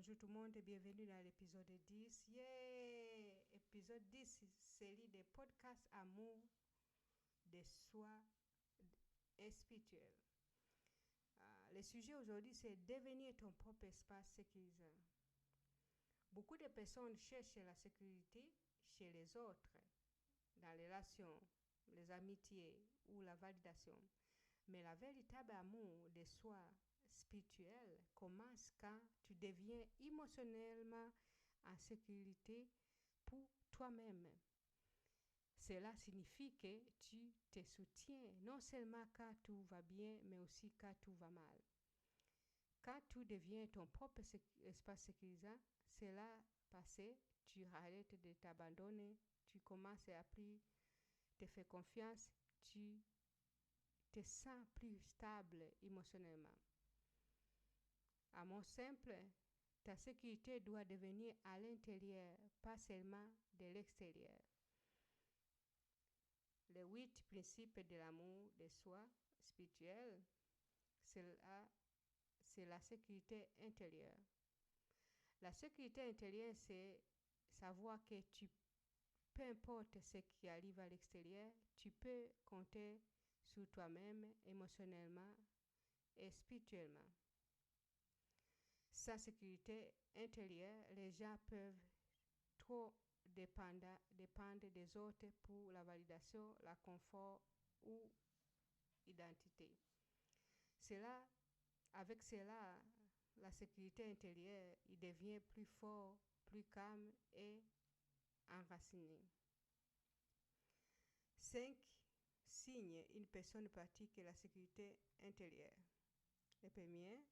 Bonjour tout le monde et bienvenue dans l'épisode 10. Yeah! Épisode 10, série de podcasts amour de soi et spirituel. Le sujet aujourd'hui, c'est devenir ton propre espace sécurisant. Beaucoup de personnes cherchent la sécurité chez les autres, dans les relations, les amitiés ou la validation. Mais la véritable amour de soi spirituel commence quand tu deviens émotionnellement en sécurité pour toi-même. Cela signifie que tu te soutiens non seulement quand tout va bien, mais aussi quand tout va mal. Quand tu deviens ton propre espace sécurisant, cela passé, tu arrêtes de t'abandonner, tu commences à plus te faire confiance, tu te sens plus stable émotionnellement. À mon simple, ta sécurité doit devenir à l'intérieur, pas seulement de l'extérieur. Les 8 principes de l'amour de soi spirituel, c'est la sécurité intérieure. La sécurité intérieure, c'est savoir que peu importe ce qui arrive à l'extérieur, tu peux compter sur toi-même émotionnellement et spirituellement. Sans sécurité intérieure, les gens peuvent trop dépendre des autres pour la validation, le confort ou l'identité. Avec cela, la sécurité intérieure, il devient plus fort, plus calme et enraciné. 5 signes une personne pratique la sécurité intérieure. Le premier,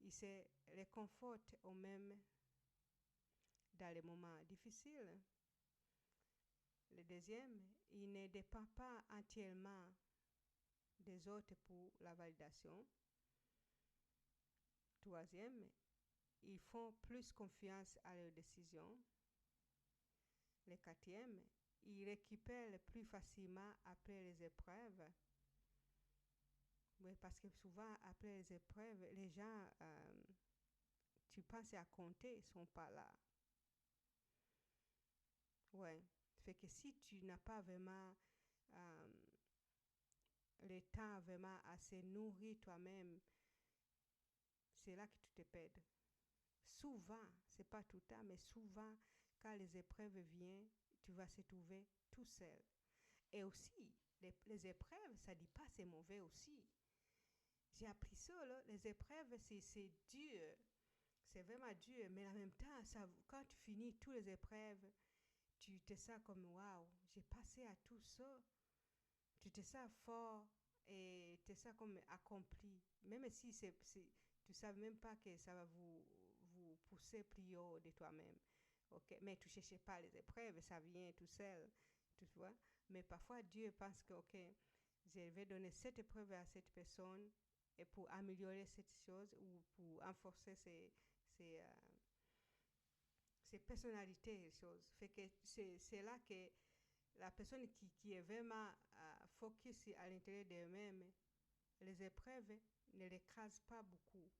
il se réconforte au même dans les moments difficiles. Le deuxième, il ne dépend pas entièrement des autres pour la validation. Troisième, ils font plus confiance à leurs décisions. Le quatrième, ils récupèrent plus facilement après les épreuves. Oui, parce que souvent, après les épreuves, les gens, tu penses à compter, ne sont pas là. Ouais. Fait que si tu n'as pas vraiment le temps vraiment à se nourrir toi-même, c'est là que tu te perds. Souvent, c'est pas tout le temps, mais souvent, quand les épreuves viennent, tu vas se trouver tout seul. Et aussi, les épreuves, ça dit pas c'est mauvais aussi. J'ai appris ça, là. Les épreuves, c'est dur. C'est vraiment dur, mais en même temps, quand tu finis toutes les épreuves, tu te sens comme waouh, j'ai passé à tout ça. Tu te sens fort et tu te sens comme accompli. Même si tu ne savais même pas que ça va vous pousser plus haut de toi-même. Okay? Mais tu ne cherches pas les épreuves, ça vient tout seul. Tu vois? Mais parfois, Dieu pense que, ok, je vais donner cette épreuve à cette personne et pour améliorer cette chose ou pour renforcer ses personnalités et choses. Fait que c'est là que la personne qui est vraiment focus à l'intérieur d'elle-même, les épreuves ne l'écrasent pas beaucoup.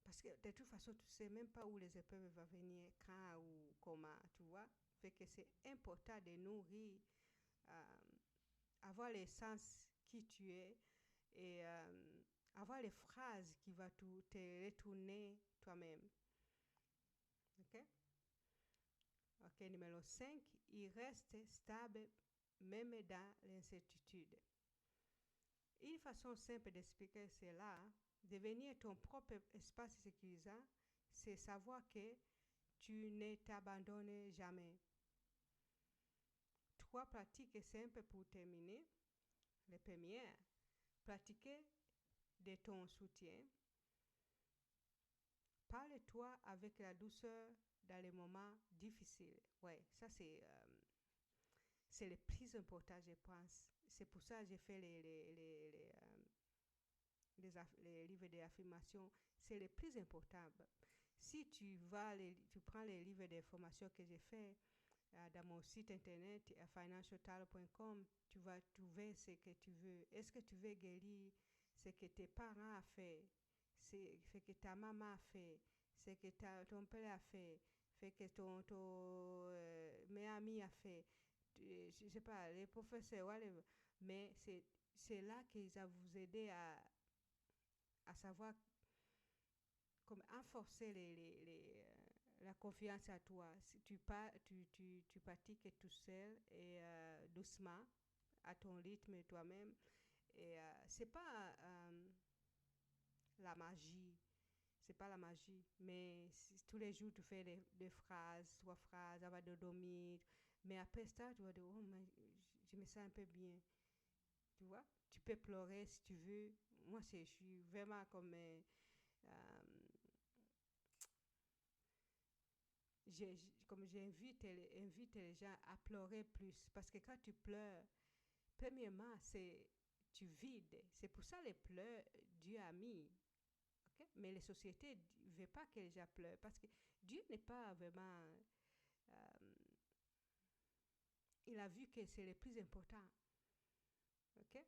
Parce que de toute façon, tu ne sais même pas où les épreuves vont venir, quand ou comment, tu vois. Fait que c'est important de nourrir, avoir les sens qui tu es et avoir les phrases qui vont te retourner toi-même. OK? Ok, numéro 5, il reste stable même dans l'incertitude. Une façon simple d'expliquer cela, devenir ton propre espace sécurisant, c'est savoir que tu ne t'abandonnes jamais. 3 pratiques simples pour terminer. La première, pratiquer de ton soutien. Parle-toi avec la douceur dans les moments difficiles. Ouais, ça c'est le plus important, je pense. C'est pour ça que j'ai fait les livres d'affirmation. C'est le plus important. Si tu prends les livres d'information que j'ai fait dans mon site internet financialtal.com, tu vas trouver ce que tu veux. Est-ce que tu veux guérir ce que tes parents ont fait? c'est fait que ta maman a fait, c'est que ton père a fait, fait que ton meilleur ami a fait, je sais pas, les professeurs, whatever. Mais c'est là que ça vous aider à savoir comme renforcer la confiance à toi. Si tu pratiques tout seul et doucement, à ton rythme toi-même. Et c'est pas la magie. C'est pas la magie. Mais si, tous les jours, tu fais des phrases, 3 phrases avant de dormir. Mais après ça, tu vas dire, oh, mais je me sens un peu bien. Tu vois? Tu peux pleurer si tu veux. Moi, je suis vraiment comme. Comme invite les gens à pleurer plus. Parce que quand tu pleures, premièrement, tu vides. C'est pour ça les pleurs, Dieu a mis. Okay? Mais les sociétés ne veulent pas que les gens pleurent. Parce que Dieu n'est pas vraiment. euh, il a vu que c'est le plus important. Ok?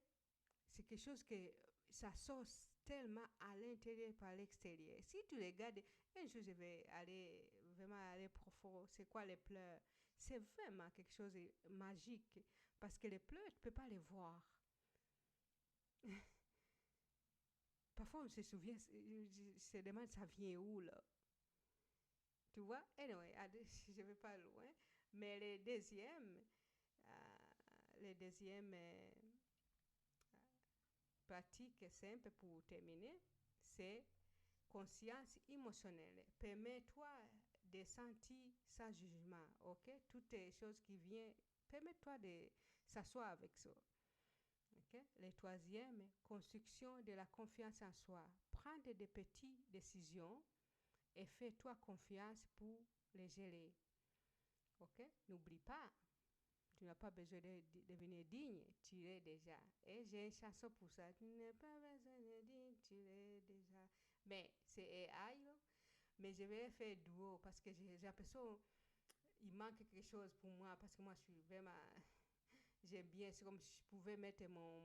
C'est quelque chose que ça sort tellement à l'intérieur par l'extérieur. Si tu regardes, un jour je vais aller vraiment aller profond, c'est quoi les pleurs? C'est vraiment quelque chose de magique parce que les pleurs, tu ne peux pas les voir. Parfois, on se souvient, je se demande ça vient où là. Tu vois? Anyway, je ne vais pas loin. Mais les deuxièmes pratique simple pour terminer, c'est conscience émotionnelle. Permets-toi de sentir sans jugement, ok? Toutes les choses qui viennent, permets-toi de s'asseoir avec ça. Okay? Le troisième, construction de la confiance en soi. Prendre des petites décisions et fais-toi confiance pour les gérer. Ok? N'oublie pas, tu n'as pas besoin de devenir digne, tu l'es déjà. Et j'ai une chanson pour ça. Tu n'as pas besoin de digne, tu l'es déjà. Mais c'est AI, là. Mais je vais faire duo parce que j'ai l'impression il manque quelque chose pour moi parce que moi je suis vraiment. J'aime bien. C'est comme si je pouvais mettre mon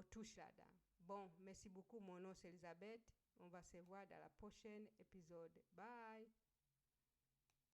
touche là-dedans. Bon, merci beaucoup. Mon nom c'est Elisabeth. On va se voir dans la prochaine épisode. Bye!